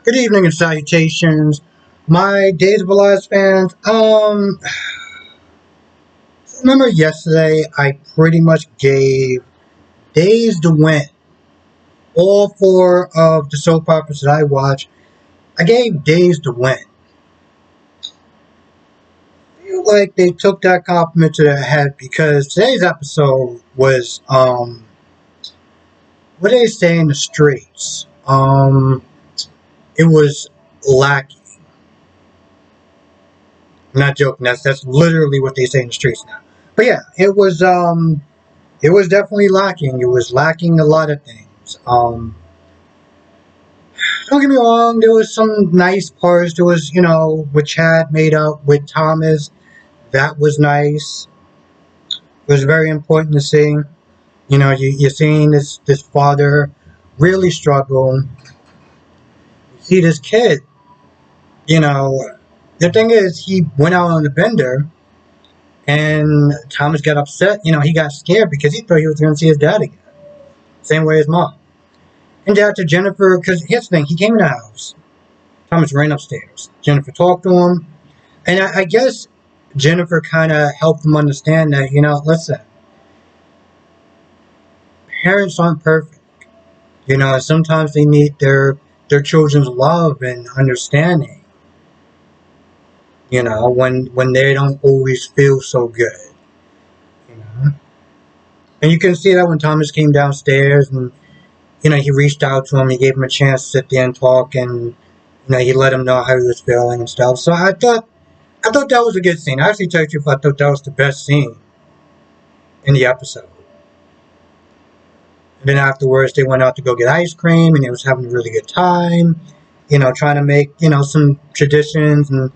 Good evening and salutations, my Days of Our Lives fans. Remember yesterday I pretty much gave Days to Win. All four of the soap operas that I watch, I gave Days to Win. I feel like they took that compliment to their head because today's episode was what do they say in the streets? It was lacking. I'm not joking. That's literally what they say in the streets now. But yeah, it was definitely lacking. It was lacking a lot of things. Don't get me wrong. There was some nice parts. There was, what Chad made up with Thomas. That was nice. It was very important to see. You're seeing this father really struggle. You see this kid. You know, the thing is, he went out on the bender, and Thomas got upset. He got scared because he thought he was going to see his dad again. Same way as mom. And after Jennifer, because here's the thing, he came in the house. Thomas ran upstairs. Jennifer talked to him. And I guess Jennifer kind of helped him understand that, listen, parents aren't perfect. Sometimes they need their children's love and understanding, when they don't always feel so good. You know? And you can see that when Thomas came downstairs and, he reached out to him, he gave him a chance to sit there and talk, and he let him know how he was feeling and stuff. So I thought that was a good scene. I actually tell you the truth, I thought that was the best scene in the episode. And then afterwards, they went out to go get ice cream, and they was having a really good time. Trying to make some traditions and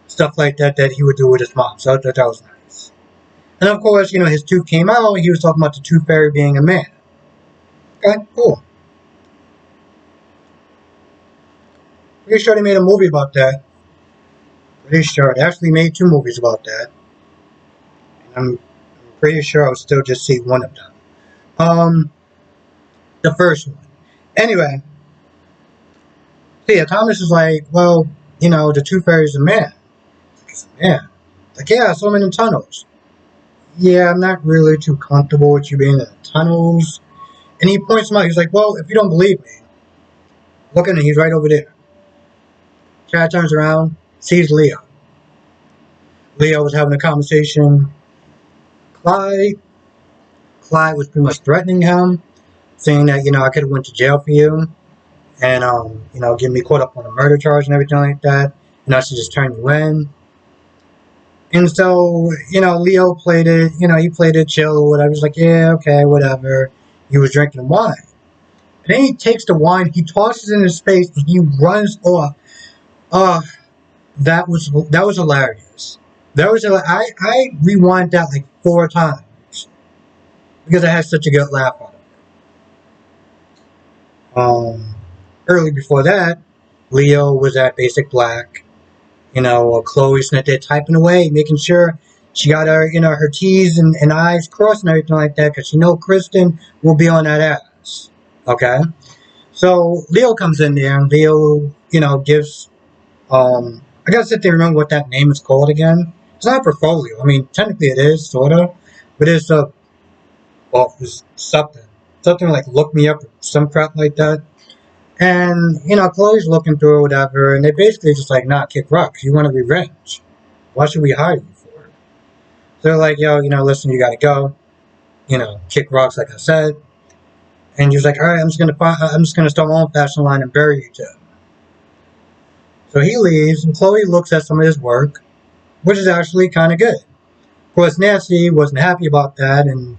stuff like that he would do with his mom. So I thought that was nice. And of course, his tooth came out. He was talking about the tooth fairy being a man. Okay, cool. Pretty sure they made a movie about that. Pretty sure. They actually made two movies about that. And I'm pretty sure I'll still just see one of them. The first one. Anyway. So yeah, Thomas is like, well, the tooth fairy's a man. He's a man. Like, yeah, I saw him in the tunnels. Yeah, I'm not really too comfortable with you being in the tunnels. And he points him out. He's like, well, if you don't believe me, look at him. He's right over there. Chad turns around, sees Leo. Leo was having a conversation. Clyde was pretty much threatening him, saying that, I could have went to jail for you. And, getting me caught up on a murder charge and everything like that. And I should just turn you in. And so, Leo played it, he played it chill or whatever. He's like, yeah, okay, whatever. He was drinking wine. And then he takes the wine, he tosses it in his face, and he runs off. That was hilarious. I rewind that like 4 times because I had such a good laugh on it. Early before that, Leo was at Basic Black. Chloe's sitting there typing away, making sure she got her, her T's and I's crossed and everything like that, because she know Kristen will be on that ass. Okay? So Leo comes in there, and Leo, gives, I gotta sit there and remember what that name is called again. It's not a portfolio. I mean, technically it is, sorta, but it's it's something. Something like Look Me Up or some crap like that. And, Chloe's looking through or whatever, and they basically just like, nah, kick rocks. You want revenge. What should we hire you for? So they're like, yo, listen, you gotta go. Kick rocks, like I said. And he was like, all right, I'm just gonna start my own fashion line and bury you two. So he leaves, and Chloe looks at some of his work, which is actually kind of good. Of course, Nancy wasn't happy about that, and,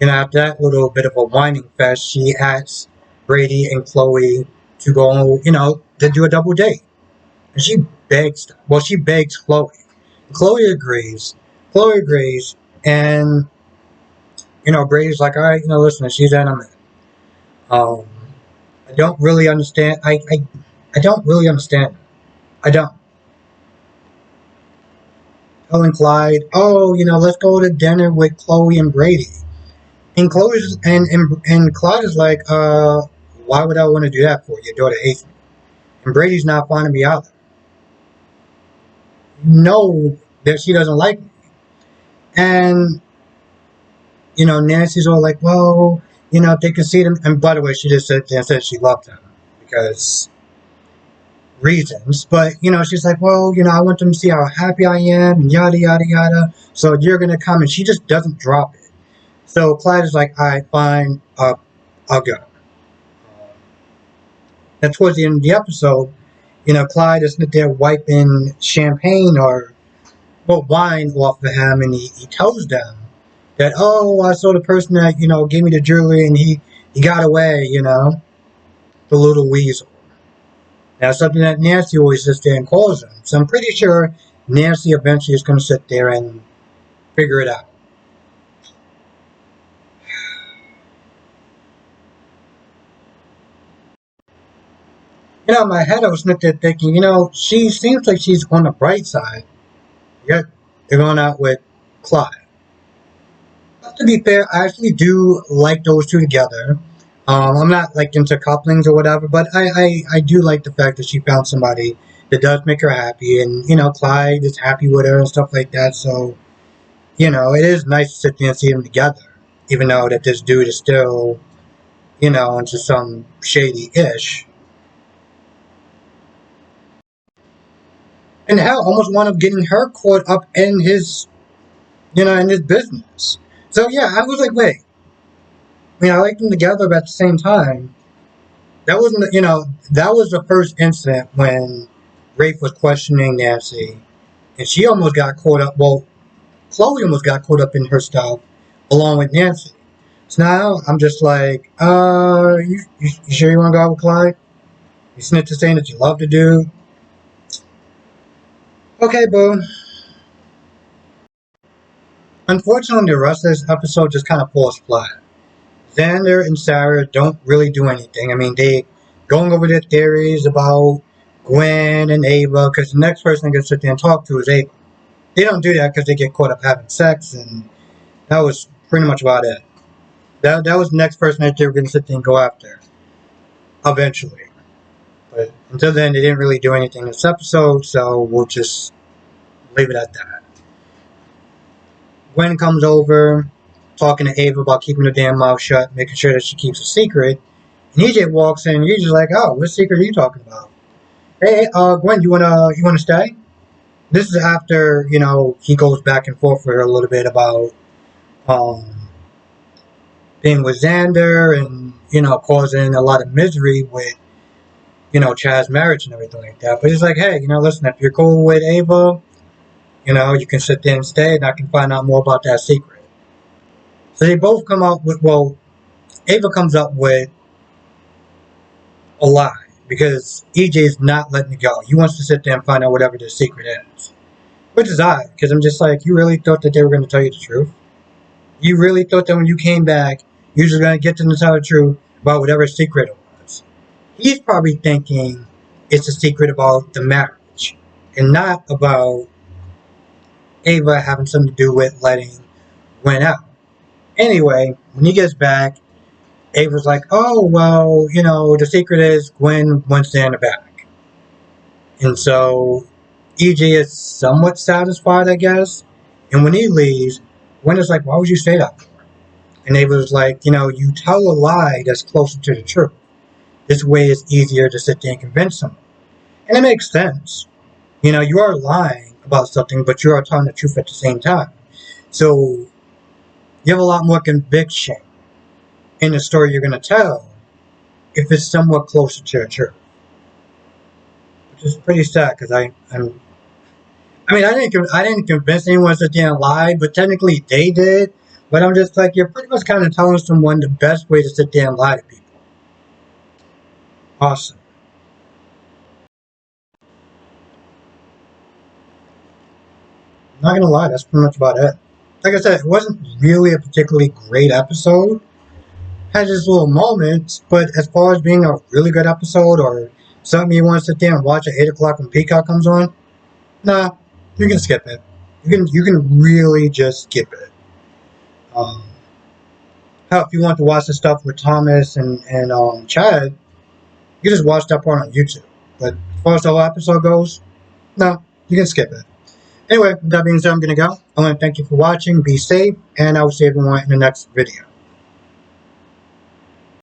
after that little bit of a whining fest, she asks Brady and Chloe to go, to do a double date. And she begs Chloe. Chloe agrees. And, Brady's like, all right, listen, she's in, I'm in. I don't really understand. I don't really understand. I don't. Telling Clyde, oh, let's go to dinner with Chloe and Brady. And Chloe's and Clyde is like, Why would I want to do that for? Your daughter hates me. And Brady's not fond of me either. You know that she doesn't like me. And, Nancy's all like, well, if they can see them. And by the way, she just said and said she loved him because reasons. But, she's like, well, I want them to see how happy I am and yada, yada, yada. So you're going to come. And she just doesn't drop it. So Clyde is like, all right, fine, I'll go. And towards the end of the episode, Clyde is there wiping champagne or wine off of him, and he tells them that, oh, I saw the person that, gave me the jewelry, and he got away, the little weasel. That's something that Nancy always sits there and calls him. So I'm pretty sure Nancy eventually is going to sit there and figure it out. In my head, I was sitting there thinking, she seems like she's on the bright side. Yet they're going out with Clyde. But to be fair, I actually do like those two together. I'm not like into couplings or whatever, but I do like the fact that she found somebody that does make her happy, and Clyde is happy with her and stuff like that. So it is nice to sit there and see them together, even though that this dude is still into some shady ish. And hell, almost wound up getting her caught up in his, in his business. So yeah, I was like, wait. I liked them together, but at the same time, that wasn't, that was the first incident when Rafe was questioning Nancy, and she almost got caught up. Well, Chloe almost got caught up in her stuff, along with Nancy. So now I'm just like, you sure you want to go out with Clyde? You snitch to saying that you love the dude. Okay, boo. Unfortunately, the rest of this episode just kind of falls flat. Xander and Sarah don't really do anything. I mean, they going over their theories about Gwen and Ava, because the next person they can sit there and talk to is Ava. They don't do that because they get caught up having sex, and that was pretty much about it. That was the next person that they were going to sit there and go after, eventually. But until then, they didn't really do anything in this episode, so we'll just leave it at that. Gwen comes over, talking to Ava about keeping her damn mouth shut, making sure that she keeps a secret. And EJ walks in, and you're just like, oh, what secret are you talking about? Hey, Gwen, you wanna stay? This is after, he goes back and forth with her a little bit about being with Xander and, causing a lot of misery with, Chad's marriage and everything like that. But he's like, hey, listen, if you're cool with Ava, you can sit there and stay, and I can find out more about that secret. So they both come up with, Ava comes up with a lie because EJ is not letting it go. He wants to sit there and find out whatever the secret is. Which is odd, because I'm just like, you really thought that they were going to tell you the truth? You really thought that when you came back, you were just going to get them to tell the truth about whatever secret it was? He's probably thinking it's a secret about the marriage and not about Ava having something to do with letting Gwen out. Anyway, when he gets back, Ava's like, oh, well, the secret is Gwen wants Xander back. And so EJ is somewhat satisfied, I guess. And when he leaves, Gwen is like, why would you say that for? And Ava's like, you tell a lie that's closer to the truth. This way it's easier to sit there and convince someone. And it makes sense. You are lying about something, but you are telling the truth at the same time. So you have a lot more conviction in the story you're going to tell if it's somewhat closer to the truth. Which is pretty sad because I didn't convince anyone to sit there and lie, but technically they did. But I'm just like, you're pretty much kind of telling someone the best way to sit there and lie to people. Awesome. Not gonna lie, that's pretty much about it. Like I said, it wasn't really a particularly great episode. Had its little moments, but as far as being a really good episode or something you want to sit there and watch at 8 o'clock when Peacock comes on, nah, you can skip it. You can really just skip it. Hell, Hell, if you want to watch the stuff with Thomas and Chad, you just watch that part on YouTube. But as far as the whole episode goes, no, you can skip it. Anyway, with that being said, I'm going to go. I want to thank you for watching. Be safe, and I will see everyone in the next video.